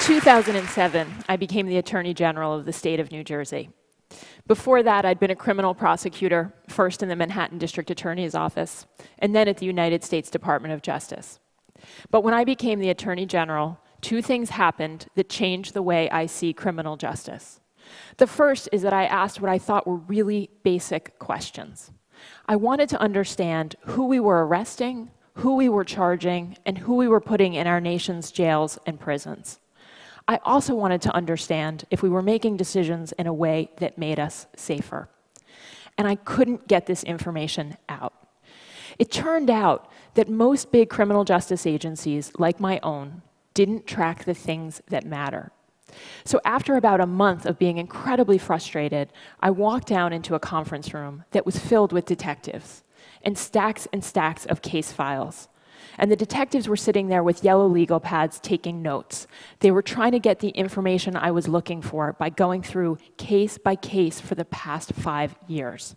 2007, I became the Attorney General of the state of New Jersey. Before that, I'd been a criminal prosecutor, first in the Manhattan District Attorney's Office, and then at the United States Department of Justice. But when I became the Attorney General, two things happened that changed the way I see criminal justice. The first is that I asked what I thought were really basic questions. I wanted to understand who we were arresting, who we were charging, and who we were putting in our nation's jails and prisons. I also wanted to understand if we were making decisions in a way that made us safer. And I couldn't get this information out. It turned out that most big criminal justice agencies, like my own, didn't track the things that matter. So after about a month of being incredibly frustrated, I walked down into a conference room that was filled with detectives and stacks of case files. And the detectives were sitting there with yellow legal pads taking notes. They were trying to get the information I was looking for by going through case by case for the past 5 years.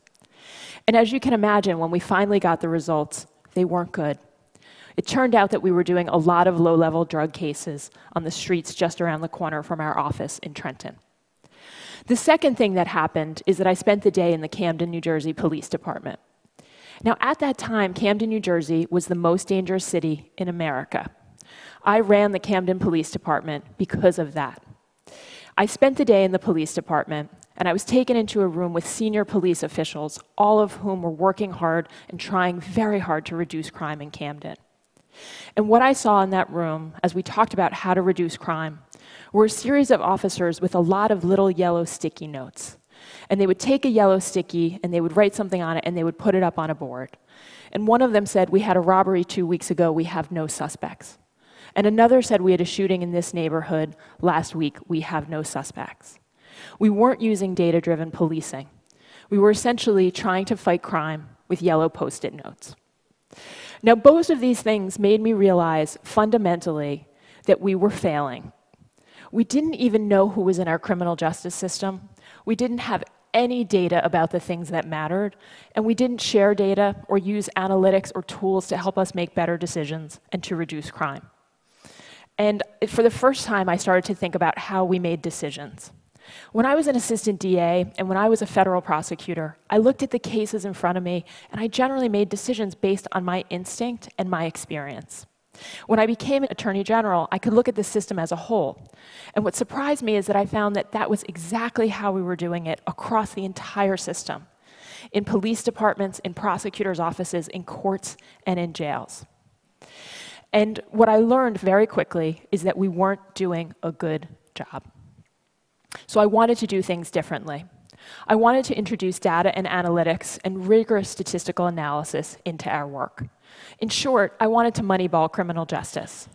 And as you can imagine, when we finally got the results, they weren't good. It turned out that we were doing a lot of low-level drug cases on the streets just around the corner from our office in Trenton. The second thing that happened is that I spent the day in the Camden, New Jersey Police Department. Now, at that time, Camden, New Jersey was the most dangerous city in America. I ran the Camden Police Department because of that. I spent the day in the police department, and I was taken into a room with senior police officials, all of whom were working hard and trying very hard to reduce crime in Camden. And what I saw in that room, as we talked about how to reduce crime, were a series of officers with a lot of little yellow sticky notes. And they would take a yellow sticky, and they would write something on it, and they would put it up on a board. And one of them said, "We had a robbery 2 weeks ago, we have no suspects." And another said, "We had a shooting in this neighborhood last week, we have no suspects." We weren't using data-driven policing. We were essentially trying to fight crime with yellow Post-it notes. Now, both of these things made me realize fundamentally that we were failing. We didn't even know who was in our criminal justice system. We didn't have any data about the things that mattered, and we didn't share data or use analytics or tools to help us make better decisions and to reduce crime. And for the first time, I started to think about how we made decisions. When I was an assistant DA and when I was a federal prosecutor, I looked at the cases in front of me, and I generally made decisions based on my instinct and my experience. When I became an Attorney General, I could look at the system as a whole. And what surprised me is that I found that that was exactly how we were doing it across the entire system, in police departments, in prosecutors' offices, in courts, and in jails. And what I learned very quickly is that we weren't doing a good job. So I wanted to do things differently. I wanted to introduce data and analytics and rigorous statistical analysis into our work. In short, I wanted to moneyball criminal justice.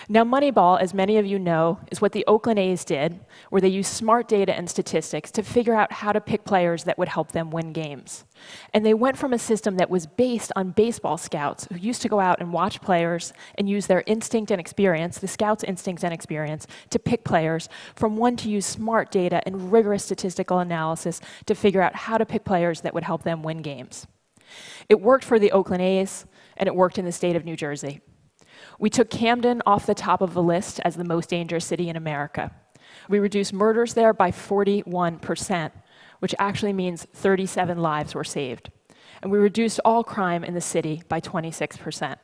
Now, Moneyball, as many of you know, is what the Oakland A's did, where they used smart data and statistics to figure out how to pick players that would help them win games. And they went from a system that was based on baseball scouts who used to go out and watch players and use their instinct and experience, the scouts' instincts and experience, to pick players, from one to use smart data and rigorous statistical analysis to figure out how to pick players that would help them win games. It worked for the Oakland A's, and it worked in the state of New Jersey. We took Camden off the top of the list as the most dangerous city in America. We reduced murders there by 41%, which actually means 37 lives were saved. And we reduced all crime in the city by 26%.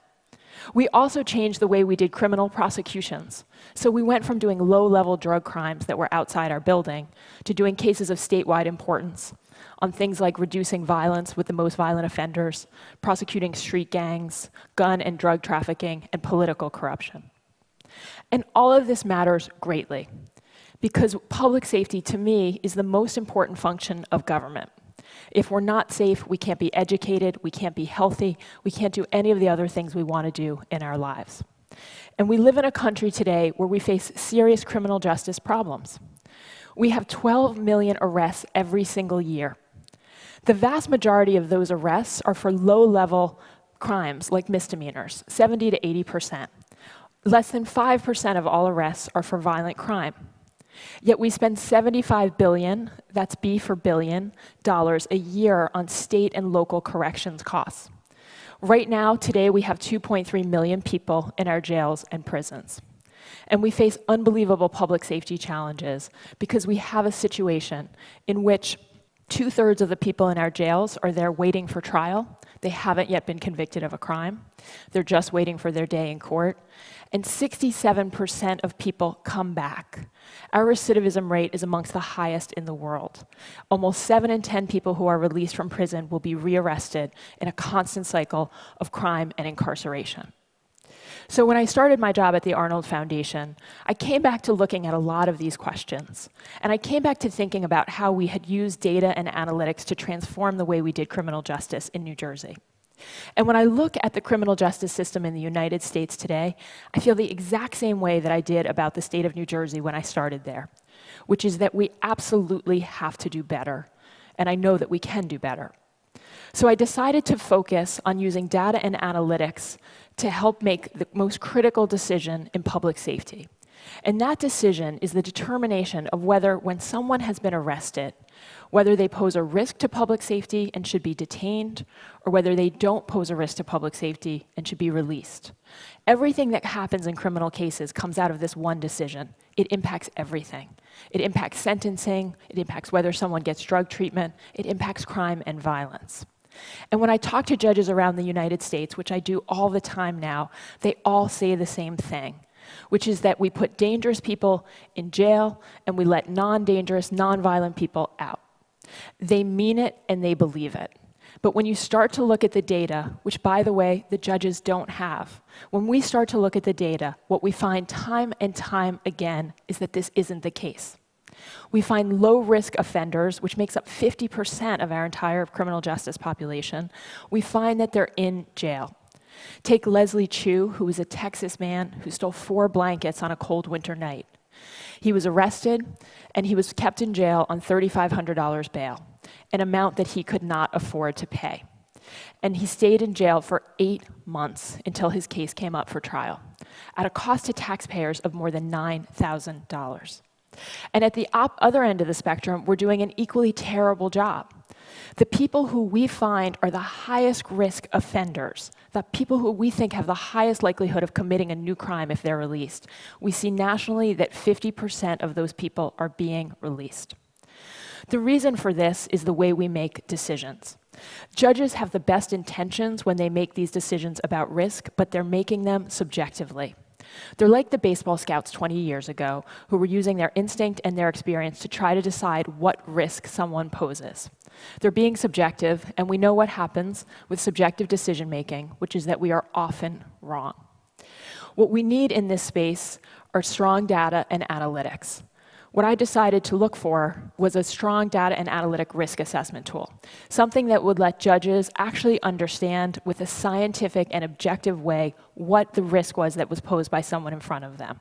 We also changed the way we did criminal prosecutions. So we went from doing low-level drug crimes that were outside our building to doing cases of statewide importance on things like reducing violence with the most violent offenders, prosecuting street gangs, gun and drug trafficking, and political corruption. And all of this matters greatly, because public safety, to me, is the most important function of government. If we're not safe, we can't be educated, we can't be healthy, we can't do any of the other things we want to do in our lives. And we live in a country today where we face serious criminal justice problems. We have 12 million arrests every single year. The vast majority of those arrests are for low-level crimes, like misdemeanors, 70 to 80%. Less than 5% of all arrests are for violent crime. Yet we spend $75 billion, that's B for billion, dollars a year on state and local corrections costs. Right now, today, we have 2.3 million people in our jails and prisons. And we face unbelievable public safety challenges because we have a situation in which 2/3 of the people in our jails are there waiting for trial. They haven't yet been convicted of a crime. They're just waiting for their day in court. And 67% of people come back. Our recidivism rate is amongst the highest in the world. Almost 7 in 10 people who are released from prison will be rearrested in a constant cycle of crime and incarceration. So when I started my job at the Arnold Foundation, I came back to looking at a lot of these questions. And I came back to thinking about how we had used data and analytics to transform the way we did criminal justice in New Jersey. And when I look at the criminal justice system in the United States today, I feel the exact same way that I did about the state of New Jersey when I started there, which is that we absolutely have to do better. And I know that we can do better. So I decided to focus on using data and analytics to help make the most critical decision in public safety. And that decision is the determination of whether, when someone has been arrested, whether they pose a risk to public safety and should be detained, or whether they don't pose a risk to public safety and should be released. Everything that happens in criminal cases comes out of this one decision. It impacts everything. It impacts sentencing, it impacts whether someone gets drug treatment, it impacts crime and violence. And when I talk to judges around the United States, which I do all the time now, they all say the same thing, which is that we put dangerous people in jail and we let non-dangerous, non-violent people out. They mean it and they believe it. But when you start to look at the data, which, by the way, the judges don't have, when we start to look at the data, what we find time and time again is that this isn't the case. We find low-risk offenders, which makes up 50% of our entire criminal justice population. We find that they're in jail. Take Leslie Chu, who was a Texas man who stole 4 blankets on a cold winter night. He was arrested, and he was kept in jail on $3,500 bail, an amount that he could not afford to pay. And he stayed in jail for 8 months until his case came up for trial, at a cost to taxpayers of more than $9,000. And at the other end of the spectrum, we're doing an equally terrible job. The people who we find are the highest risk offenders, the people who we think have the highest likelihood of committing a new crime if they're released, we see nationally that 50% of those people are being released. The reason for this is the way we make decisions. Judges have the best intentions when they make these decisions about risk, but they're making them subjectively. They're like the baseball scouts 20 years ago who were using their instinct and their experience to try to decide what risk someone poses. They're being subjective, and we know what happens with subjective decision-making, which is that we are often wrong. What we need in this space are strong data and analytics. What I decided to look for was a strong data and analytic risk assessment tool, something that would let judges actually understand with a scientific and objective way what the risk was that was posed by someone in front of them.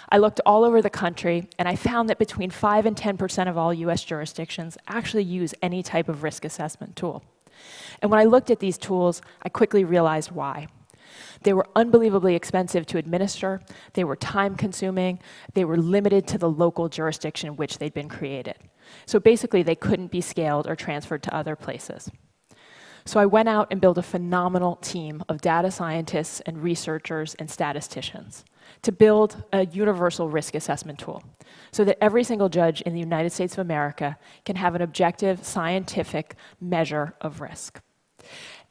I looked all over the country, and I found that between 5 and 10% of all US jurisdictions actually use any type of risk assessment tool. And when I looked at these tools, I quickly realized why. They were unbelievably expensive to administer, they were time-consuming, they were limited to the local jurisdiction in which they'd been created. So basically, they couldn't be scaled or transferred to other places. So I went out and built a phenomenal team of data scientists and researchers and statisticians to build a universal risk assessment tool so that every single judge in the United States of America can have an objective, scientific measure of risk.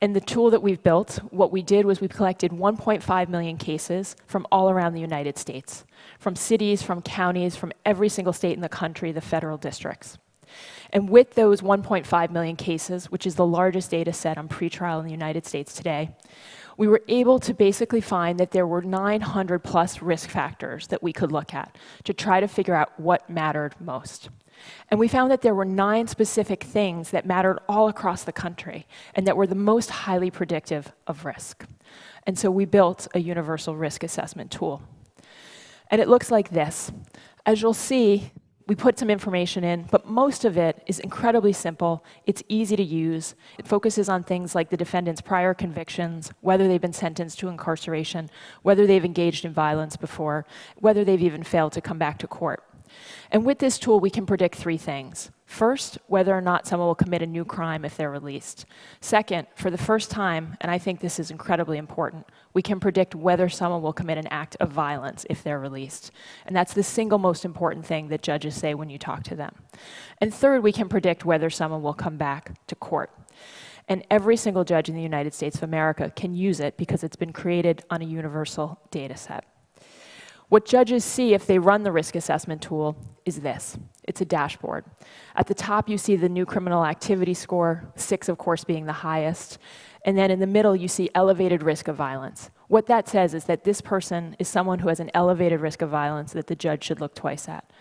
And the tool that we've built, what we did was we collected 1.5 million cases from all around the United States, from cities, from counties, from every single state in the country, the federal districts. And with those 1.5 million cases, which is the largest data set on pretrial in the United States today, we were able to basically find that there were 900 plus risk factors that we could look at to try to figure out what mattered most. And we found that there were 9 specific things that mattered all across the country and that were the most highly predictive of risk. And so we built a universal risk assessment tool. And it looks like this. As you'll see, we put some information in, but most of it is incredibly simple. It's easy to use. It focuses on things like the defendant's prior convictions, whether they've been sentenced to incarceration, whether they've engaged in violence before, whether they've even failed to come back to court. And with this tool, we can predict three things. First, whether or not someone will commit a new crime if they're released. Second, for the first time, and I think this is incredibly important, we can predict whether someone will commit an act of violence if they're released. And that's the single most important thing that judges say when you talk to them. And third, we can predict whether someone will come back to court. And every single judge in the United States of America can use it because it's been created on a universal data set. What judges see if they run the risk assessment tool is this. It's a dashboard. At the top, you see the new criminal activity score, 6, of course, being the highest. And then in the middle, you see elevated risk of violence. What that says is that this person is someone who has an elevated risk of violence that the judge should look twice at.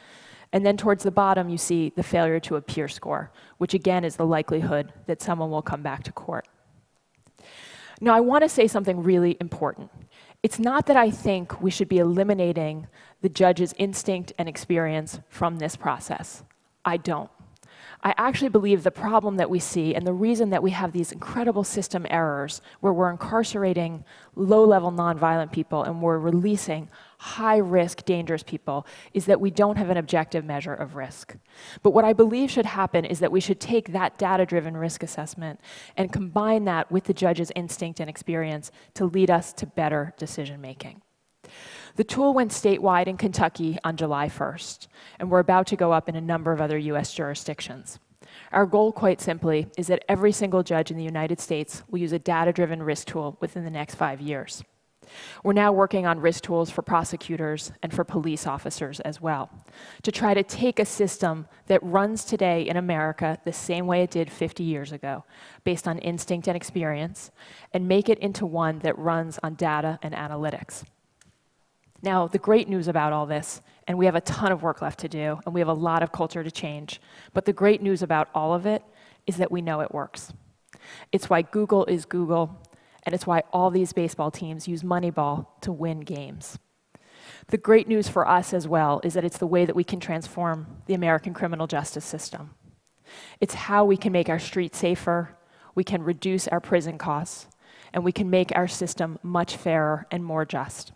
And then towards the bottom, you see the failure to appear score, which again is the likelihood that someone will come back to court. Now, I want to say something really important. It's not that I think we should be eliminating the judge's instinct and experience from this process. I don't. I actually believe the problem that we see and the reason that we have these incredible system errors where we're incarcerating low-level nonviolent people and we're releasing high-risk, dangerous people is that we don't have an objective measure of risk. But what I believe should happen is that we should take that data-driven risk assessment and combine that with the judge's instinct and experience to lead us to better decision-making. The tool went statewide in Kentucky on July 1st, and we're about to go up in a number of other US jurisdictions. Our goal, quite simply, is that every single judge in the United States will use a data-driven risk tool within the next 5 years. We're now working on risk tools for prosecutors and for police officers as well, to try to take a system that runs today in America the same way it did 50 years ago, based on instinct and experience, and make it into one that runs on data and analytics. Now, the great news about all this, and we have a ton of work left to do, and we have a lot of culture to change, but the great news about all of it is that we know it works. It's why Google is Google, and it's why all these baseball teams use Moneyball to win games. The great news for us as well is that it's the way that we can transform the American criminal justice system. It's how we can make our streets safer, we can reduce our prison costs, and we can make our system much fairer and more just.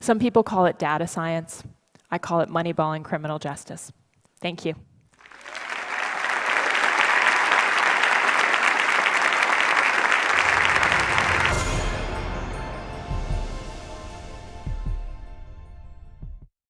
Some people call it data science. I call it moneyballing criminal justice. Thank you.